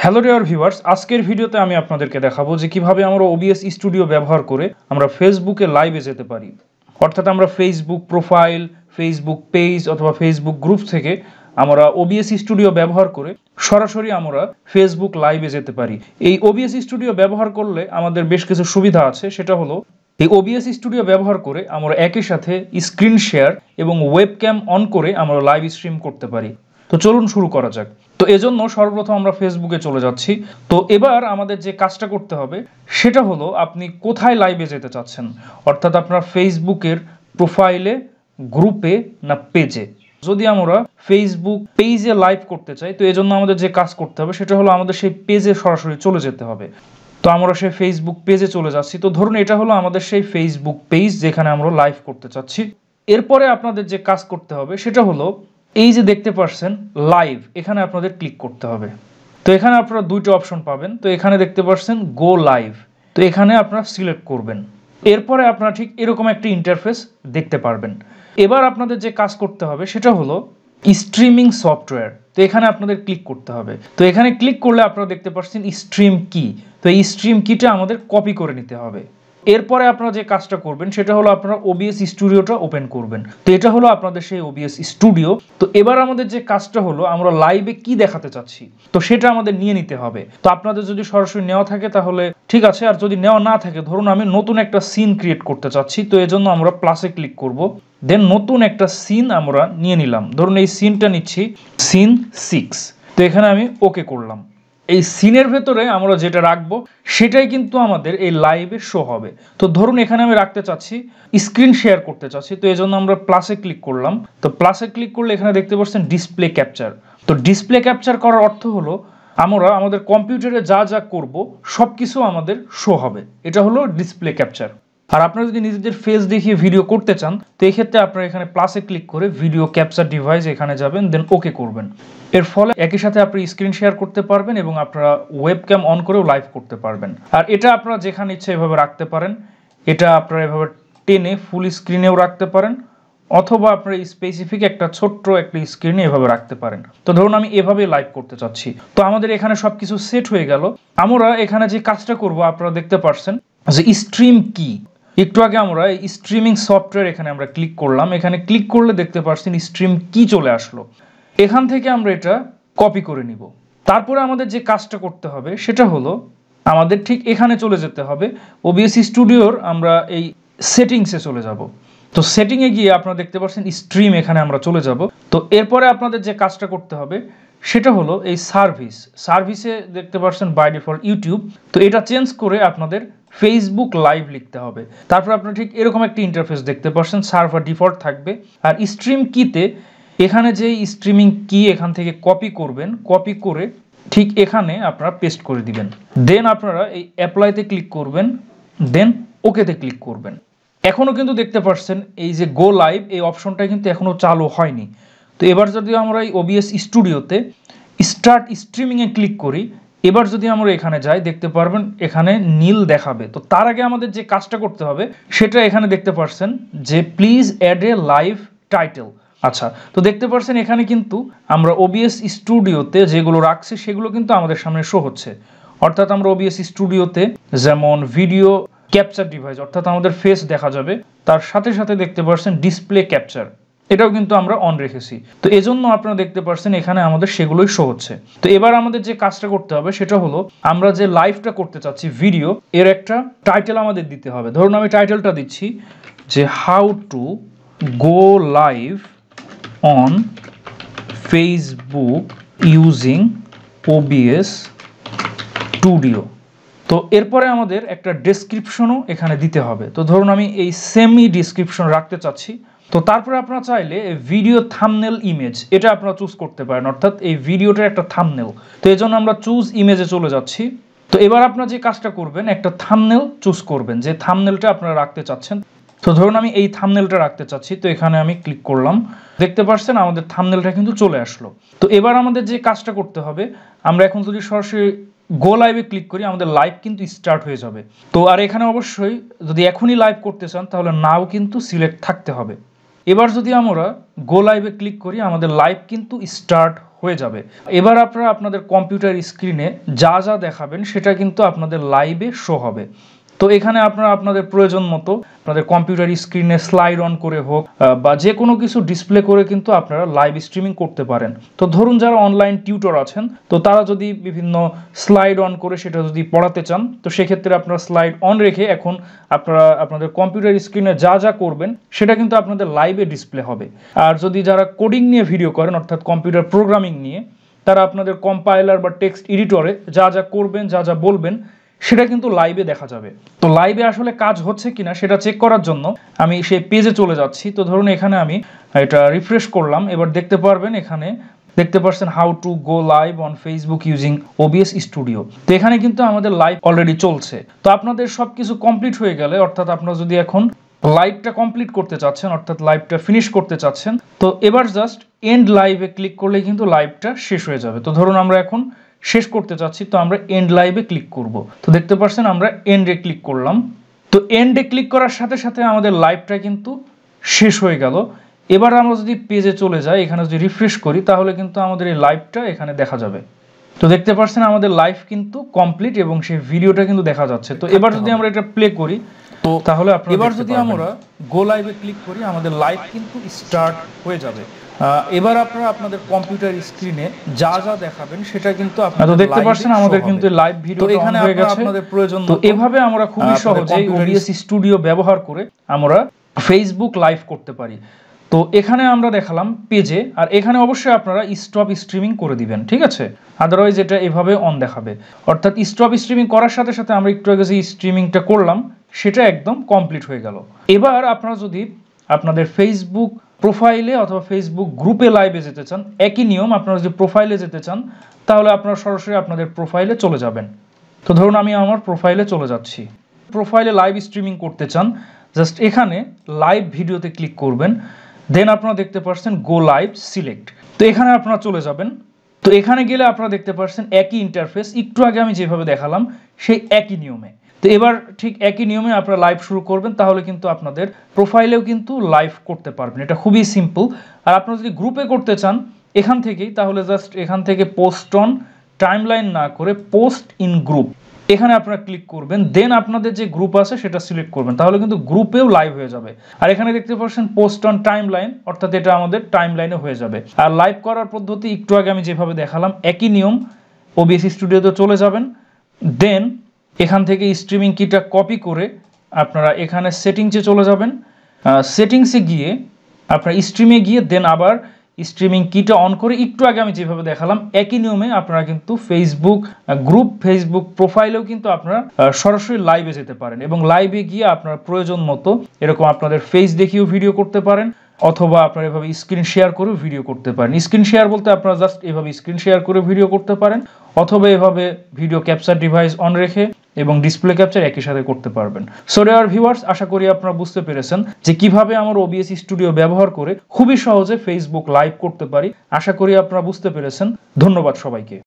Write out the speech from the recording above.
Hello dear viewers, আজকের ভিডিওতে আমি আপনাদেরকে দেখাবো যে কিভাবে আমরা OBS স্টুডিও ব্যবহার করে আমরা ফেসবুকে লাইভে যেতে পারি। অর্থাৎ আমরা ফেসবুক প্রোফাইল, ফেসবুক পেজ অথবা ফেসবুক গ্রুপ থেকে আমরা OBS স্টুডিও ব্যবহার করে সরাসরি আমরা ফেসবুক লাইভে যেতে পারি। এই OBS স্টুডিও ব্যবহার করলে আমাদের বেশ কিছু সুবিধা আছে। সেটা হলো এই OBS স্টুডিও ব্যবহার করে আমরা একই সাথে স্ক্রিন শেয়ার এবং ওয়েবক্যাম অন করে আমরা লাইভ স্ট্রিম করতে পারি। তো চলুন শুরু করা যাক। তো এজন্য সর্বপ্রথম আমরা ফেসবুকে চলে যাচ্ছি। তো এবার আমাদের যে কাজটা করতে হবে সেটা হলো আপনি কোথায় লাইভে যেতে চাচ্ছেন, অর্থাৎ আপনার ফেসবুকের প্রোফাইলে, গ্রুপে না পেজে। যদি আমরা ফেসবুক পেজে লাইভ করতে চাই তো এজন্য আমাদের যে কাজ করতে হবে সেটা হলো আমাদের সেই পেজে সরাসরি চলে যেতে হবে। তো আমরা সেই ফেসবুক পেজে চলে যাচ্ছি। তো ধরুন এটা হলো আমাদের সেই ফেসবুক পেজ যেখানে আমরা লাইভ করতে চাচ্ছি। এরপরে আপনাদের যে কাজ করতে হবে সেটা হলো এই যে দেখতে পাচ্ছেন লাইভ, এখানে আপনাদের ক্লিক করতে হবে। তো এখানে আপনারা দুইটা অপশন পাবেন। তো এখানে দেখতে পাচ্ছেন গো লাইভ, তো এখানে আপনারা সিলেক্ট করবেন। এরপরে আপনারা ঠিক এরকম একটা ইন্টারফেস দেখতে পারবেন। এবার আপনাদের যে কাজ করতে হবে সেটা হলো স্ট্রিমিং সফটওয়্যার, তো এখানে আপনাদের ক্লিক করতে হবে। তো এখানে ক্লিক করলে আপনারা দেখতে পাচ্ছেন স্ট্রিম কি, তো এই স্ট্রিম কিটা আমাদের কপি করে নিতে হবে। এরপরে আপনারা যে কাজটা করবেন সেটা হলো আপনারা OBS স্টুডিওটা ওপেন করবেন। তো এটা হলো আপনাদের সেই OBS স্টুডিও। তো এবার আমাদের যে কাজটা হলো আমরা লাইভে কি দেখাতে চাচ্ছি তো সেটা আমাদের নিয়ে নিতে হবে। তো আপনাদের যদি সরাসরি নেওয়া থাকে তাহলে ঠিক আছে, আর যদি নেওয়া না থাকে ধরুন আমি নতুন একটা সিন ক্রিয়েট করতে চাচ্ছি, তো এজন্য আমরা প্লাসে ক্লিক করব, দেন নতুন একটা সিন আমরা নিয়ে নিলাম। ধরুন এই সিনটা নিচ্ছি সিন 6। তো এখানে আমি ওকে করলাম। এই সিনের ভেতরে আমরা যেটা রাখবো সেটাই কিন্তু আমাদের এই লাইভে শো হবে। তো ধরুন এখানে আমি রাখতে চাচ্ছি স্ক্রিন শেয়ার করতে চাচ্ছি, তো এই জন্য আমরা প্লাসে ক্লিক করলাম। তো প্লাসে ক্লিক করলে এখানে দেখতে পাচ্ছেন ডিসপ্লে ক্যাপচার। তো ডিসপ্লে ক্যাপচার করার অর্থ হলো আমরা আমাদের কম্পিউটারে যা যা করব সব কিছু আমাদের শো হবে। এটা হলো ডিসপ্লে ক্যাপচার। আর আপনারা যদি নিজেদের ফেস দেখিয়ে ভিডিও করতে চান তো এই ক্ষেত্রে আপনারা এখানে প্লাসে ক্লিক করে ভিডিও ক্যাপচার ডিভাইস এখানে যাবেন, দেন ওকে করবেন। এর ফলে একই সাথে আপনি স্ক্রিন শেয়ার করতে পারবেন এবং আপনারা ওয়েবক্যাম অন করেও লাইভ করতে পারবেন। আর এটা আপনারা যেখানে ইচ্ছে এভাবে রাখতে পারেন। এটা আপনারা এভাবে টেনে ফুল স্ক্রিনেও রাখতে পারেন অথবা আপনারা স্পেসিফিক একটা ছোট্ট একটা স্ক্রিনে এভাবে রাখতে পারেন। তো ধরুন আমি এভাবে লাইভ করতে চাচ্ছি। তো আমাদের এখানে সবকিছু সেট হয়ে গেল। আমরা এখানে যে কাজটা করব আপনারা দেখতে পাচ্ছেন যে স্ট্রিম কি। একটু আগে আমরা এই স্ট্রিমিং সফটওয়্যার এখানে আমরা ক্লিক করলাম। এখানে ক্লিক করলে দেখতে পাচ্ছেন স্ট্রিম কি চলে আসলো। এখান থেকে আমরা এটা কপি করে নিব। তারপরে আমাদের যে কাজটা করতে হবে সেটা হলো আমাদের ঠিক এখানে চলে যেতে হবে। OBS স্টুডিওর আমরা এই সেটিংসে চলে যাব। তো সেটিংয়ে গিয়ে আপনারা দেখতে পাচ্ছেন স্ট্রিম, এখানে আমরা চলে যাব। তো এরপরে আপনাদের যে কাজটা করতে হবে সেটা হলো এই সার্ভিসে দেখতে পাচ্ছেন বাই ডিফল্ট ইউটিউব। তো এটা চেঞ্জ করে আপনাদের ফেসবুক লাইভ লিখতে হবে। তারপর আপনারা ঠিক এরকম একটা ইন্টারফেস দেখতে পাচ্ছেন, সার্ভার ডিফল্ট থাকবে। আর স্ট্রিম কিতে এখানে যে স্ট্রিমিং কি এখান থেকে কপি করবেন, কপি করে ঠিক এখানে আপনারা পেস্ট করে দিবেন। দেন আপনারা এই অ্যাপ্লাইতে ক্লিক করবেন, দেন ওকেতে ক্লিক করবেন। এখনও কিন্তু দেখতে পাচ্ছেন এই যে গো লাইভ এই অপশনটা কিন্তু এখনও চালু হয়নি। তো এবার যদি আমরা এই OBS স্টুডিওতে স্টার্ট স্ট্রিমিংয়ে ক্লিক করি, এবার যদি আমরা এখানে যাই দেখতে পারবেন এখানে নীল দেখাবে। তো তার আগে আমাদের যে কাজটা করতে হবে সেটা এখানে দেখতে পাচ্ছেন যে please add a live title. আচ্ছা, তো দেখতে পাচ্ছেন এখানে কিন্তু আমরা OBS স্টুডিওতে যেগুলো রাখছি সেগুলো কিন্তু আমাদের সামনে শো হচ্ছে। অর্থাৎ আমরা OBS স্টুডিওতে যেমন ভিডিও ক্যাপচার ডিভাইস অর্থাৎ আমাদের ফেস দেখা যাবে, তার সাথে সাথে দেখতে পাচ্ছেন ডিসপ্লে ক্যাপচার, এটাও কিন্তু আমরা অন রেখেছি। তো এজন্য আপনারা দেখতে পাচ্ছেন এখানে আমাদের সেগুলোই শো হচ্ছে। তো এবার আমাদের যে কাজটা করতে হবে সেটা হলো আমরা যে লাইভটা করতে চাচ্ছি ভিডিও, এর একটা টাইটেল আমাদের দিতে হবে। ধরুন আমি টাইটেলটা দিচ্ছি যে how to go live on Facebook using OBS studio. তো এরপরে আমাদের একটা ডেসক্রিপশনও এখানে দিতে হবে। তো ধরুন আমি এই সেমি ডেসক্রিপশন রাখতে চাচ্ছি। তো তারপরে আপনারা চাইলে ভিডিও থাম্বনেল ইমেজ এটা আপনারা চুজ করতে পারেন, অর্থাৎ এই ভিডিওটার একটা থাম্বনেল। তো এই জন্য আমরা চুজ ইমেজে চলে যাচ্ছি। তো এবার আপনারা যে কাজটা করবেন একটা থাম্বনেল চুজ করবেন, যে থাম্বনেলটা আপনারা রাখতে চাচ্ছেন। তো ধরুন আমি এই থাম্বনেলটা রাখতে চাচ্ছি, তো এখানে আমি ক্লিক করলাম। দেখতে পাচ্ছেন আমাদের থাম্বনেলটা কিন্তু চলে আসলো। তো এবার আমাদের যে কাজটা করতে হবে আমরা এখন যদি সরাসরি গো লাইভে ক্লিক করি আমাদের লাইভ কিন্তু স্টার্ট হয়ে যাবে। তো আর এখানে অবশ্যই যদি এখনই লাইভ করতে চান তাহলে নাও কিন্তু সিলেক্ট থাকতে হবে। এবার যদি আমরা গো লাইভে ক্লিক করি আমাদের লাইভ কিন্তু স্টার্ট হয়ে যাবে। এবার আপনারা আপনাদের কম্পিউটার স্ক্রিনে যা যা দেখাবেন সেটা কিন্তু আপনাদের লাইভে শো হবে। তো এখানে আপনারা আপনাদের প্রয়োজন মতো আপনাদের কম্পিউটার স্ক্রিনে স্লাইড অন করে হোক বা যে কোনো কিছু ডিসপ্লে করে কিন্তু আপনারা লাইভ স্ট্রিমিং করতে পারেন। তো ধরুন যারা অনলাইন টিউটর আছেন, তো তারা যদি বিভিন্ন স্লাইড অন করে সেটা যদি পড়াতে চান, তো সেক্ষেত্রে আপনারা স্লাইড অন রেখে এখন আপনারা আপনাদের কম্পিউটার স্ক্রিনে যা যা করবেন সেটা কিন্তু আপনাদের লাইভে ডিসপ্লে হবে। আর যদি যারা কোডিং নিয়ে ভিডিও করেন, অর্থাৎ কম্পিউটার প্রোগ্রামিং নিয়ে, তারা আপনাদের কম্পাইলার বা টেক্সট এডিটরে যা যা করবেন, যা যা বলবেন সেটা কিন্তু লাইভে দেখা যাবে। তো লাইভে আসলে কাজ হচ্ছে কিনা সেটা চেক করার জন্য আমি সেই পেজে চলে যাচ্ছি। তো ধরুন এখানে আমি এটা রিফ্রেশ করলাম, এবার দেখতে পারবেন এখানে দেখতে পাচ্ছেন how to go live on Facebook using OBS studio. তো এখানে কিন্তু আমাদের লাইভ অলরেডি চলছে। তো আপনাদের সবকিছু কমপ্লিট হয়ে গেলে, অর্থাৎ আপনারা যদি এখন লাইভটা কমপ্লিট করতে চাচ্ছেন, অর্থাৎ লাইভটা ফিনিশ করতে চাচ্ছেন, তো এবার জাস্ট এন্ড লাইভে ক্লিক করলে কিন্তু লাইভটা শেষ হয়ে যাবে। তো ধরুন আমরা এখন শেষ করতে চাচ্ছি, তো আমরা এন্ড লাইভে ক্লিক করব। তো দেখতে পাচ্ছেন আমরা এন্ডে ক্লিক করলাম। তো এন্ডে ক্লিক করার সাথে সাথে আমাদের লাইভটা কিন্তু শেষ হয়ে গেল। এবার আমরা যদি পেজে চলে যাই, এখানে যদি রিফ্রেশ করি, তাহলে কিন্তু আমাদের এই লাইভটা এখানে দেখা যাবে। তো দেখতে পাচ্ছেন আমাদের লাইভ কিন্তু কমপ্লিট এবং সেই ভিডিওটা কিন্তু দেখা যাচ্ছে। তো এবার যদি আমরা এটা প্লে করি, তো তাহলে আপনারা এবার যদি আমরা গো লাইভে ক্লিক করি, আমাদের লাইভ কিন্তু স্টার্ট হয়ে যাবে। এবার আপনারা আপনাদের কম্পিউটার স্ক্রিনে যা যা দেখাবেন সেটা কিন্তু আপনারা দেখতে পাচ্ছেন আমাদের কিন্তু লাইভ ভিডিও এখানে হয়ে গেছে। আপনাদের প্রয়োজন, তো এভাবে আমরা খুবই সহজেই ওবিএস স্টুডিও ব্যবহার করে আমরা ফেসবুক লাইভ করতে পারি। তো এখানে আমরা দেখালাম পেজে, আর এখানে অবশ্যই আপনারা স্টপ স্ট্রিমিং করে দিবেন, ঠিক আছে? আদারওয়াইজ এটা এভাবে অন দেখাবে। অর্থাৎ স্টপ স্ট্রিমিং করার সাথে সাথে আমরা একটু আগে যে স্ট্রিমিংটা করলাম সেটা একদম কমপ্লিট হয়ে গেল। এবার আপনারা যদি আপনাদের ফেসবুক প্রোফাইলে অথবা ফেসবুক গ্রুপে লাইভে যেতে চান, একই নিয়ম, আপনারা যদি প্রোফাইলে যেতে চান তাহলে আপনারা সরাসরি আপনাদের প্রোফাইলে চলে যাবেন। তো ধরুন আমি আমার প্রোফাইলে চলে যাচ্ছি। প্রোফাইলে লাইভ স্ট্রিমিং করতে চান, জাস্ট এখানে লাইভ ভিডিওতে ক্লিক করবেন, দেন আপনারা দেখতে পাচ্ছেন গো লাইভ সিলেক্ট। তো এখানে আপনারা চলে যাবেন। তো এখানে গেলে আপনারা দেখতে পাচ্ছেন একই ইন্টারফেস, একটু আগে আমি যেভাবে দেখালাম সেই একই নিয়মে। তো এবার ঠিক একই নিয়মে আপনারা লাইভ শুরু করবেন, তাহলে কিন্তু আপনাদের প্রোফাইলেও কিন্তু লাইভ করতে পারবেন। এটা খুবই সিম্পল। আর আপনারা যদি গ্রুপে করতে চান এখান থেকেই, তাহলে জাস্ট এখান থেকে পোস্ট অন টাইমলাইন না করে পোস্ট ইন গ্রুপ এখানে আপনারা ক্লিক করবেন, দেন আপনাদের যে গ্রুপ আছে সেটা সিলেক্ট করবেন, তাহলে কিন্তু গ্রুপেও লাইভ হয়ে যাবে। আর এখানে দেখতে পাচ্ছেন পোস্ট অন টাইমলাইন, অর্থাৎ এটা আমাদের টাইমলাইনে হয়ে যাবে। আর লাইভ করার পদ্ধতি একটু আগে আমি যেভাবে দেখালাম একই নিয়ম, ওবিএস স্টুডিওতে চলে যাবেন, দেন এখান থেকে স্ট্রিমিং কিটা কপি করে আপনারা এখানে সেটিংসে চলে যাবেন। সেটিংসে গিয়ে আপনারা স্ট্রিমে গিয়ে দেন আবার স্ট্রিমিং কিটা অন করে একটু আগে আমি যেভাবে দেখালাম একই নিয়মে আপনারা কিন্তু ফেসবুক গ্রুপ, ফেসবুক প্রোফাইলেও কিন্তু আপনারা সরাসরি লাইভে যেতে পারেন এবং লাইভে গিয়ে আপনারা প্রয়োজন মতো এরকম আপনাদের ফেস দেখিয়েও ভিডিও করতে পারেন, অথবা আপনারা এভাবে স্ক্রিন শেয়ার করেও ভিডিও করতে পারেন। স্ক্রিন শেয়ার বলতে আপনারা জাস্ট এভাবে স্ক্রিন শেয়ার করে ভিডিও করতে পারেন, অথবা এভাবে ভিডিও ক্যাপচার ডিভাইস অন রেখে এবং ডিসপ্লে ক্যাপচার একই সাথে করতে পারবেন। সো ডিয়ার ভিউয়ার্স, আশা করি আপনারা বুঝতে পেরেছেন যে কিভাবে আমরা ওবিএস স্টুডিও ব্যবহার করে খুবই সহজে ফেসবুক লাইভ করতে পারি। আশা করি আপনারা বুঝতে পেরেছেন। ধন্যবাদ সবাইকে।